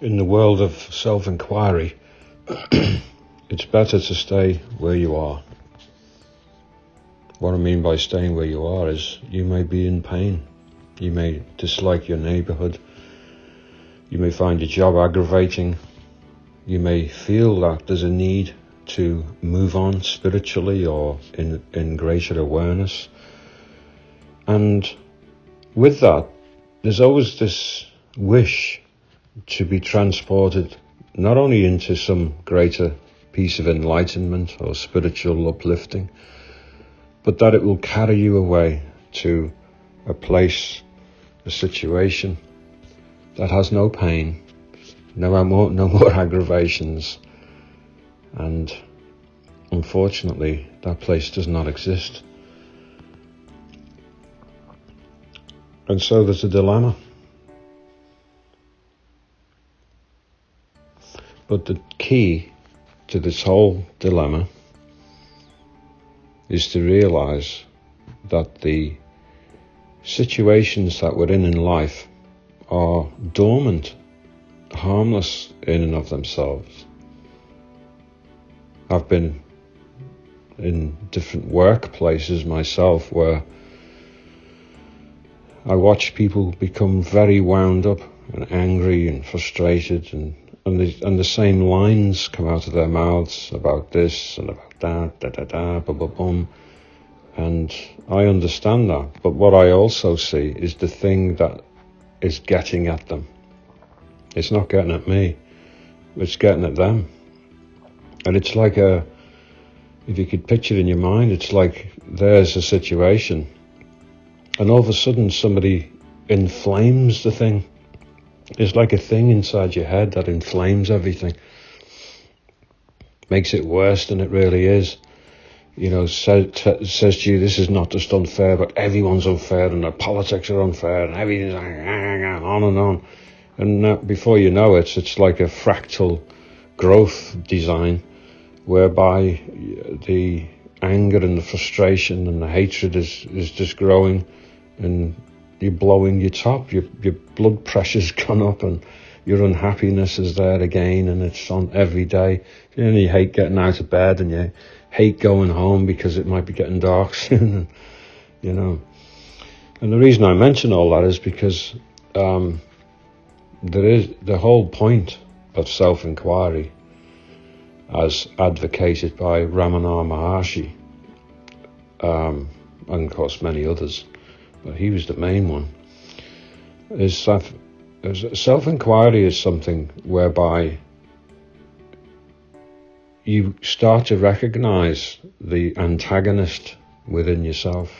In the world of self-inquiry, it's better to stay where you are. What I mean by staying where you are is you may be in pain. You may dislike your neighborhood. You may find your job aggravating. You may feel that there's a need to move on spiritually or in greater awareness. And with that, there's always this wish to be transported not only into some greater piece of enlightenment or spiritual uplifting, but that it will carry you away to a place, a situation that has no pain, no more aggravations, and unfortunately that place does not exist. And so there's a dilemma. But the key to this whole dilemma is to realize that the situations that we're in life are dormant, harmless in and of themselves. I've been in different workplaces myself where I watch people become very wound up and angry and frustrated, and the same lines come out of their mouths about this and about that, bum. And I understand that. But what I also see is the thing that is getting at them. It's not getting at me. It's getting at them. And it's like if you could picture it in your mind, it's like there's a situation, and all of a sudden somebody inflames the thing. It's like a thing inside your head that inflames everything, makes it worse than it really is. You know, says to you, this is not just unfair, but everyone's unfair, and the politics are unfair, and everything's on and on. And before you know it, it's like a fractal growth design, whereby the anger and the frustration and the hatred is just growing, and you're blowing your top, your blood pressure's gone up, and your unhappiness is there again, and it's on every day. And you hate getting out of bed, and you hate going home because it might be getting dark soon, you know. And the reason I mention all that is because there is the whole point of self-inquiry, as advocated by Ramana Maharshi, and of course many others, but he was the main one, is that self-inquiry is something whereby you start to recognize the antagonist within yourself.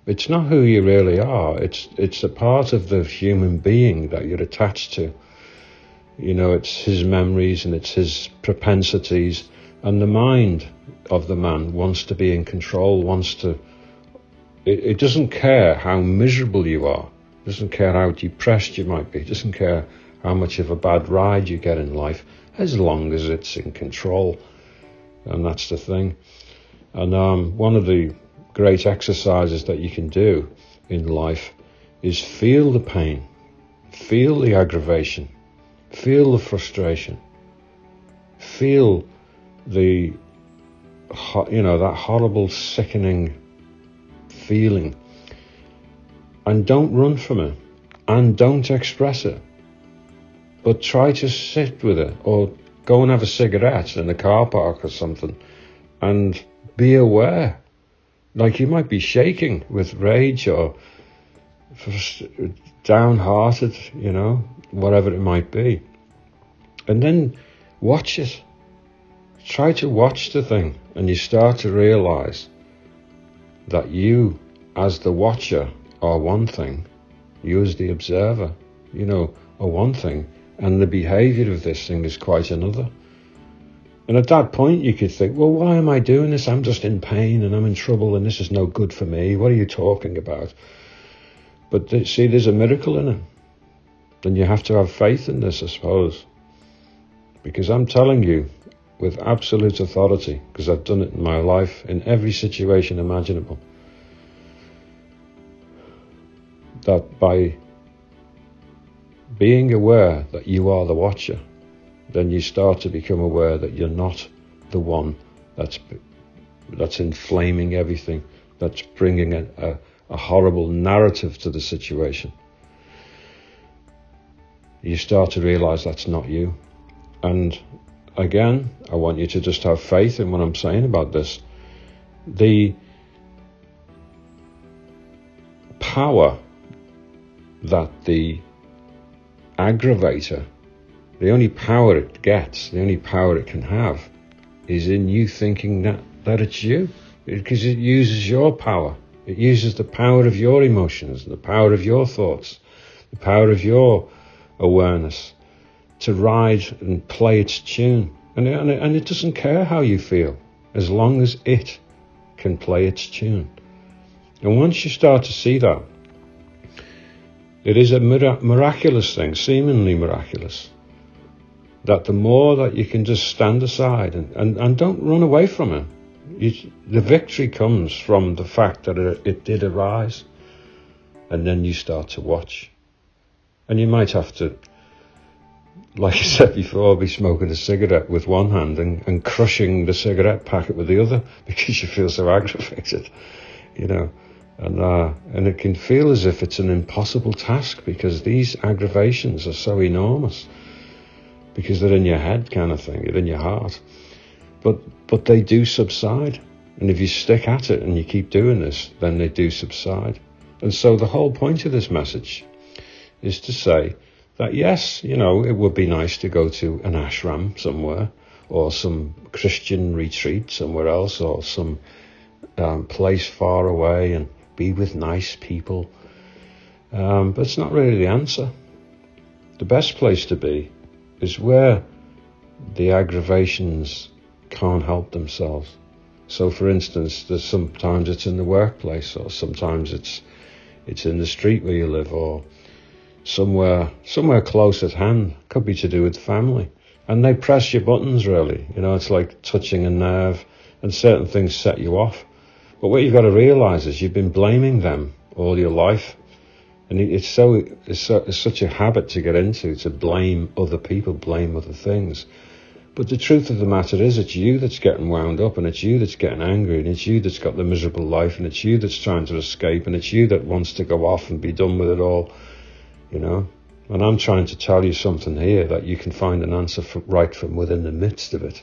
It's not who you really are. It's a part of the human being that you're attached to. You know, it's his memories and it's his propensities, and the mind of the man wants to be in control, it doesn't care how miserable you are. It doesn't care how depressed you might be. It doesn't care how much of a bad ride you get in life, as long as it's in control. And that's the thing. And one of the great exercises that you can do in life is feel the pain, feel the aggravation, feel the frustration, feel that horrible, sickening feeling, and don't run from it, and don't express it, but try to sit with it, or go and have a cigarette in a car park or something, and be aware. Like, you might be shaking with rage or downhearted, you know, whatever it might be, and then watch it. Try to watch the thing, and you start to realize that you, as the watcher, are one thing. You, as the observer, you know, are one thing, and the behavior of this thing is quite another. And at that point you could think, well, why am I doing this? I'm just in pain and I'm in trouble and this is no good for me. What are you talking about? But see, there's a miracle in it. And you have to have faith in this, I suppose. Because I'm telling you with absolute authority, because I've done it in my life in every situation imaginable, that by being aware that you are the watcher, then you start to become aware that you're not the one that's inflaming everything, that's bringing a horrible narrative to the situation. You start to realize that's not you. And again, I want you to just have faith in what I'm saying about this. The power that the aggravator, the only power it gets, the only power it can have, is in you thinking that it's you. Because it uses your power. It uses the power of your emotions, the power of your thoughts, the power of your awareness to ride and play its tune. And it doesn't care how you feel, as long as it can play its tune. And once you start to see that, it is a miraculous thing, seemingly miraculous, that the more that you can just stand aside and don't run away from it. The victory comes from the fact that it did arise, and then you start to watch. And you might have to, like I said before, be smoking a cigarette with one hand and crushing the cigarette packet with the other because you feel so aggravated, you know. And it can feel as if it's an impossible task because these aggravations are so enormous, because they're in your head kind of thing, they're in your heart. But they do subside. And if you stick at it and you keep doing this, then they do subside. And so the whole point of this message is to say that yes, you know, it would be nice to go to an ashram somewhere, or some Christian retreat somewhere else, or some place far away and be with nice people. But it's not really the answer. The best place to be is where the aggravations can't help themselves. So for instance, sometimes it's in the workplace, or sometimes it's in the street where you live, or somewhere close at hand. Could be to do with family. And they press your buttons, really. You know, it's like touching a nerve, and certain things set you off. But what you've got to realize is you've been blaming them all your life. And it's such a habit to get into, to blame other people, blame other things. But the truth of the matter is, it's you that's getting wound up, and it's you that's getting angry, and it's you that's got the miserable life, and it's you that's trying to escape, and it's you that wants to go off and be done with it all, you know. And I'm trying to tell you something here, that you can find an answer right from within the midst of it.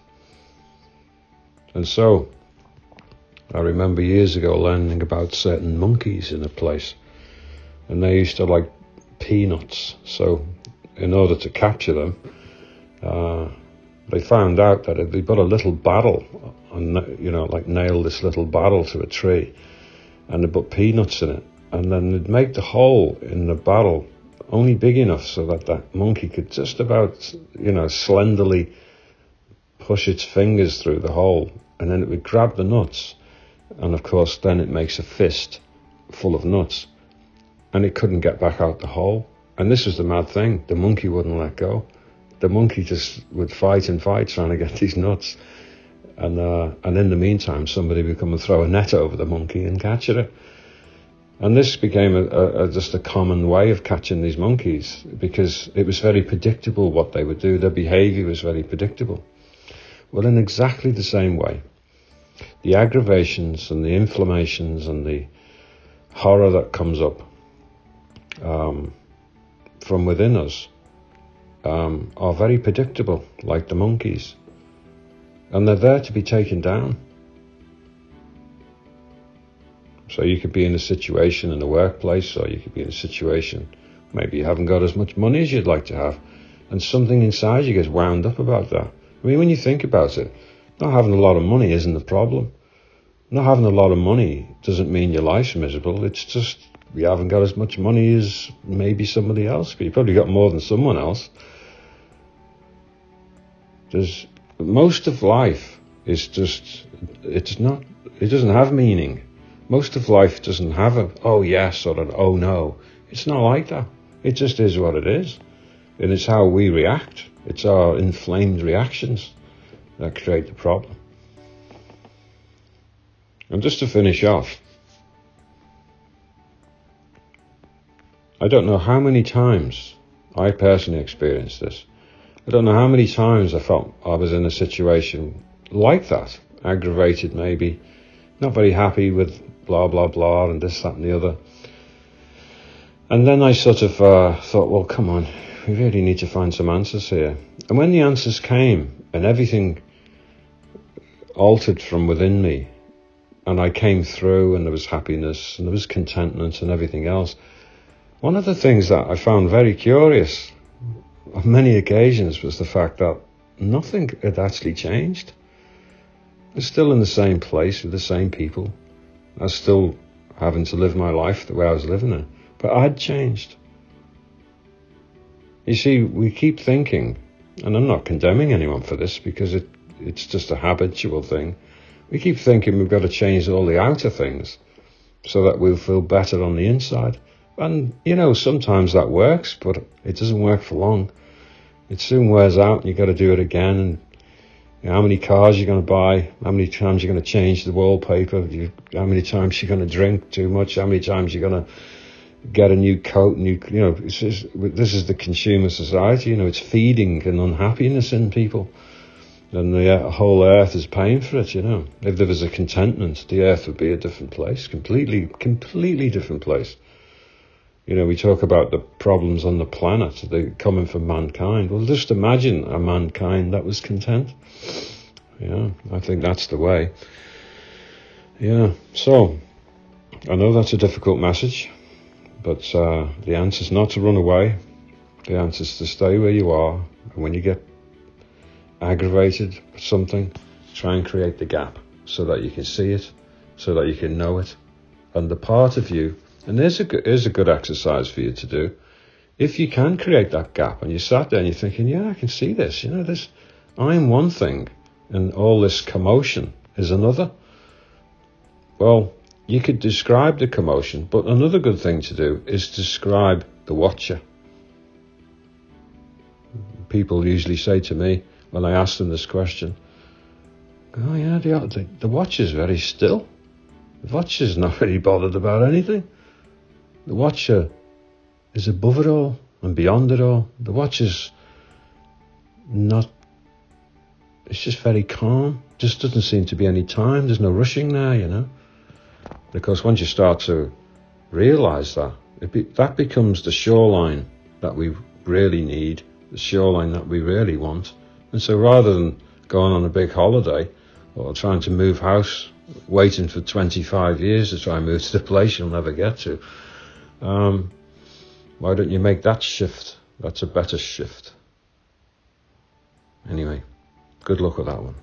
And so, I remember years ago learning about certain monkeys in a place, and they used to like peanuts. So, in order to capture them, they found out that if they put a little barrel, and you know, like nail this little barrel to a tree, and they put peanuts in it, and then they'd make the hole in the barrel only big enough so that monkey could just about, you know, slenderly push its fingers through the hole, and then it would grab the nuts, and of course then it makes a fist full of nuts, and it couldn't get back out the hole. And this was the mad thing, the monkey wouldn't let go. The monkey just would fight and fight trying to get these nuts. And in the meantime, somebody would come and throw a net over the monkey and catch it. And this became just a common way of catching these monkeys, because it was very predictable what they would do. Their behavior was very predictable. Well, in exactly the same way, the aggravations and the inflammations and the horror that comes up from within us are very predictable, like the monkeys. And they're there to be taken down. So you could be in a situation in the workplace, or you could be in a situation, maybe you haven't got as much money as you'd like to have, and something inside you gets wound up about that. I mean, when you think about it, not having a lot of money isn't the problem. Not having a lot of money doesn't mean your life's miserable. It's just you haven't got as much money as maybe somebody else, but you probably got more than someone else. Most of life is just, it doesn't have meaning. Most of life doesn't have a, oh yes, or an oh no. It's not like that. It just is what it is. And it's how we react. It's our inflamed reactions that create the problem. And just to finish off, I don't know how many times I personally experienced this. I don't know how many times I felt I was in a situation like that, aggravated maybe, not very happy with blah, blah, blah, and this, that, and the other. And then I sort of thought, well, come on, we really need to find some answers here. And when the answers came, and everything altered from within me, and I came through, and there was happiness, and there was contentment, and everything else, one of the things that I found very curious on many occasions was the fact that nothing had actually changed. I was still in the same place with the same people. I was still having to live my life the way I was living it, but I had changed. You see, we keep thinking, and I'm not condemning anyone for this because it's just a habitual thing. We keep thinking we've got to change all the outer things so that we'll feel better on the inside. And, sometimes that works, but it doesn't work for long. It soon wears out and you've got to do it again. And how many cars you're going to buy, how many times you're going to change the wallpaper, how many times you're going to drink too much, how many times you're going to get a new coat, this is the consumer society, it's feeding an unhappiness in people. And the whole earth is paying for it, If there was a contentment, the earth would be a different place, completely different place. We talk about the problems on the planet, they're coming from mankind. Well, just imagine a mankind that was content. I think that's the way. So, I know that's a difficult message, but the answer is not to run away. The answer is to stay where you are. And when you get aggravated with something, try and create the gap so that you can see it, so that you can know it. And the part of you, and here's a good exercise for you to do. If you can create that gap and you sat there and you're thinking, I can see this, this, I'm one thing and all this commotion is another. Well, you could describe the commotion, but another good thing to do is describe the watcher. People usually say to me, when I ask them this question, the watcher's very still. The watcher's not really bothered about anything. The watcher is above it all and beyond it all. The watcher's not, it's just very calm. Just doesn't seem to be any time. There's no rushing there, Because once you start to realize that, that becomes the shoreline that we really need, the shoreline that we really want. And so rather than going on a big holiday or trying to move house, waiting for 25 years to try and move to the place you'll never get to, why don't you make that shift? That's a better shift. Anyway, good luck with that one.